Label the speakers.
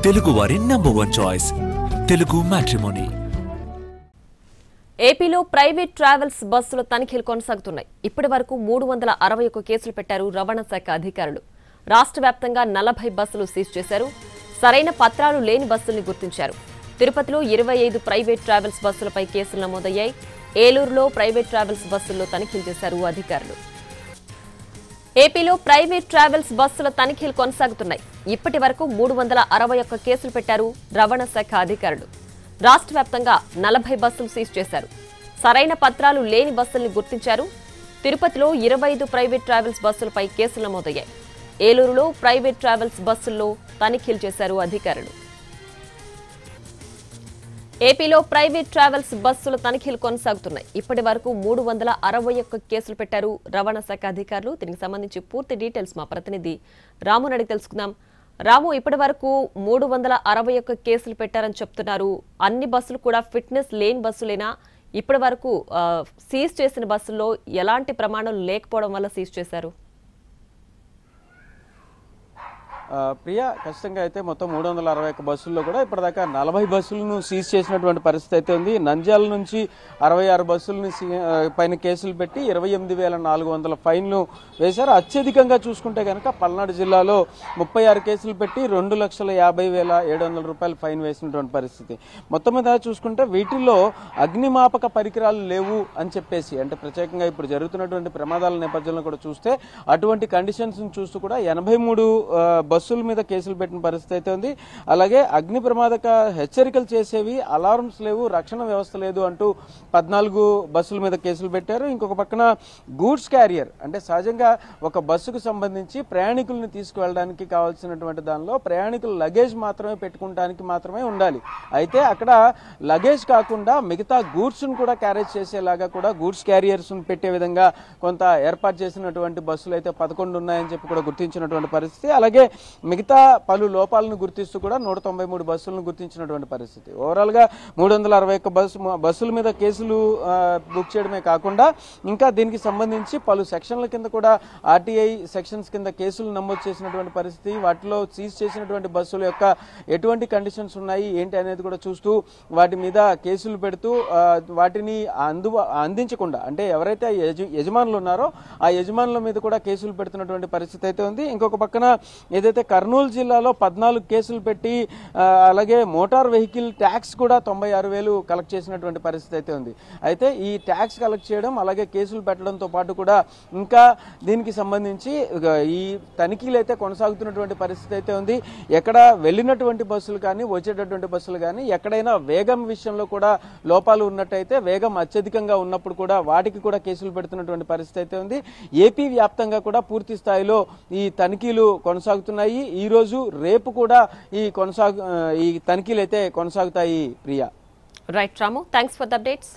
Speaker 1: తెలుగు వారి number 1 choice Telugu matrimony.
Speaker 2: ఏపీలో private travels బస్సుల తనిఖీలు కొనసాగుతున్నాయి. ఇప్పటి వరకు 361 కేసులు పెట్టారు రవాణా శాఖ అధికారులు. రాష్ట్ర వ్యాప్తంగా 40 బస్సులు సీజ్ చేశారు. సరైన పత్రాలు లేని బస్సుల్ని గుర్తించారు. తిరుపతిలో 25 ప్రైవేట్ ట్రావెల్స్ బస్సులపై కేసులు నమోదయ్యాయి. ఏలూరులో ప్రైవేట్ ట్రావెల్స్ బస్సుల్లో తనిఖీలు చేశారు అధికారులు. ఏపీలో ప్రైవేట్ ట్రావెల్స్ బస్సుల తనిఖీలు కొనసాగుతున్నాయి. ఇప్పటి వరకు 361 కేసులు పెట్టారు రవాణా శాఖ అధికారులు. రాష్ట్ర వ్యాప్తంగా 40 బస్సులు సీజ్ చేశారు. సరైన పత్రాలు లేని బస్సుల్ని గుర్తించారు. తిరుపతిలో 25 ప్రైవేట్ ట్రావెల్స్ బస్సులపై కేసులు నమోదయ్యాయి. ఏలూరులో ప్రైవేట్ ట్రావెల్స్ బస్సుల్లో తనిఖీలు చేశారు అధికారులు. ఏపీలో ప్రైవేట్ ట్రావెల్స్ బస్సుల తనిఖీలు కొనసాగుతున్నాయి. ఇప్పటి వరకు 361 కేసులు పెట్టారు రవాణా శాఖ అధికారులు. దీనికి సంబంధించి పూర్తి డీటెయిల్స్ మా ప్రతినిధి రాము అడిగి తెలుసుకుందాం. రాము, ఇప్పటి వరకు 361 కేసులు పెట్టారని చెప్తున్నారు. అన్ని బస్సులు కూడా ఫిట్నెస్ లేని బస్సులేనా? ఇప్పటి వరకు సీజ్ చేసిన బస్సుల్లో ఎలాంటి ప్రమాణాలు లేకపోవడం వల్ల సీజ్ చేశారు?
Speaker 3: ప్రియా, ఖచ్చితంగా అయితే మొత్తం 361 బస్సుల్లో కూడా ఇప్పటిదాకా 40 బస్సులను సీజ్ చేసినటువంటి పరిస్థితి అయితే ఉంది. నంద్యాల నుంచి 66 బస్సులని పైన కేసులు పెట్టి 28,400 ఫైన్లు వేశారు. అత్యధికంగా చూసుకుంటే కనుక పల్నాడు జిల్లాలో 36 కేసులు పెట్టి 2,50,700 రూపాయలు ఫైన్ వేసినటువంటి పరిస్థితి. మొత్తం మీద చూసుకుంటే వీటిల్లో అగ్నిమాపక పరికరాలు లేవు అని చెప్పేసి, అంటే ప్రత్యేకంగా ఇప్పుడు జరుగుతున్నటువంటి ప్రమాదాల నేపథ్యంలో కూడా చూస్తే అటువంటి కండిషన్స్ చూస్తూ కూడా 83 బస్సుల మీద కేసులు పెట్టిన పరిస్థితి అయితే ఉంది. అలాగే అగ్ని ప్రమాదక హెచ్చరికలు చేసేవి, అలారమ్స్ లేవు, రక్షణ వ్యవస్థ లేదు అంటూ 14 బస్సుల మీద కేసులు పెట్టారు. ఇంకొక పక్కన గూడ్స్ క్యారియర్, అంటే సహజంగా ఒక బస్సుకు సంబంధించి ప్రయాణికుల్ని తీసుకువెళ్ళడానికి కావాల్సినటువంటి దానిలో ప్రయాణికులు లగేజ్ మాత్రమే పెట్టుకోవడానికి మాత్రమే ఉండాలి. అయితే అక్కడ లగేజ్ కాకుండా మిగతా గూడ్స్ను కూడా క్యారేజ్ చేసేలాగా కూడా గూడ్స్ క్యారియర్స్ను పెట్టే విధంగా కొంత ఏర్పాటు చేసినటువంటి బస్సులు అయితే 11 ఉన్నాయని చెప్పి కూడా గుర్తించినటువంటి పరిస్థితి. అలాగే మిగతా పలు లోపాలను గుర్తిస్తూ కూడా 193 బస్సులను గుర్తించినటువంటి పరిస్థితి. ఓవరాల్ గా 361 బస్సుల మీద కేసులు బుక్ చేయడమే కాకుండా ఇంకా దీనికి సంబంధించి పలు సెక్షన్ల కింద కూడా ఆర్టీఐ సెక్షన్స్ కింద కేసులు నమోదు చేసినటువంటి పరిస్థితి. వాటిలో సీజ్ చేసినటువంటి బస్సుల యొక్క ఎటువంటి కండిషన్స్ ఉన్నాయి ఏంటి అనేది కూడా చూస్తూ వాటి మీద కేసులు పెడుతూ వాటిని అందించకుండా, అంటే ఎవరైతే యజమానులు ఉన్నారో ఆ యజమానుల మీద కూడా కేసులు పెడుతున్నటువంటి పరిస్థితి అయితే ఉంది. ఇంకొక పక్కన ఏదైతే కర్నూలు జిల్లాలో 14 కేసులు పెట్టి అలాగే మోటార్ వెహికల్ ట్యాక్స్ కూడా 96,000 కలెక్ట్ చేసినటువంటి పరిస్థితి అయితే ఉంది. అయితే ఈ ట్యాక్స్ కలెక్ట్ చేయడం అలాగే కేసులు పెట్టడంతో పాటు కూడా ఇంకా దీనికి సంబంధించి ఈ తనిఖీలు అయితే కొనసాగుతున్నటువంటి పరిస్థితి అయితే ఉంది. ఎక్కడ వెళ్ళినటువంటి బస్సులు కానీ వచ్చేటటువంటి బస్సులు కానీ ఎక్కడైనా వేగం విషయంలో కూడా లోపాలు ఉన్నట్టయితే, వేగం అత్యధికంగా ఉన్నప్పుడు కూడా వాటికి కూడా కేసులు పెడుతున్నటువంటి పరిస్థితి అయితే ఉంది. ఏపీ వ్యాప్తంగా కూడా పూర్తి స్థాయిలో ఈ తనిఖీలు కొనసాగుతున్నాయి. ఈ రోజు రేపు కూడా ఈ తనిఖీలు అయితే కొనసాగుతాయి. Priya.
Speaker 2: Right Ramu, thanks for the updates.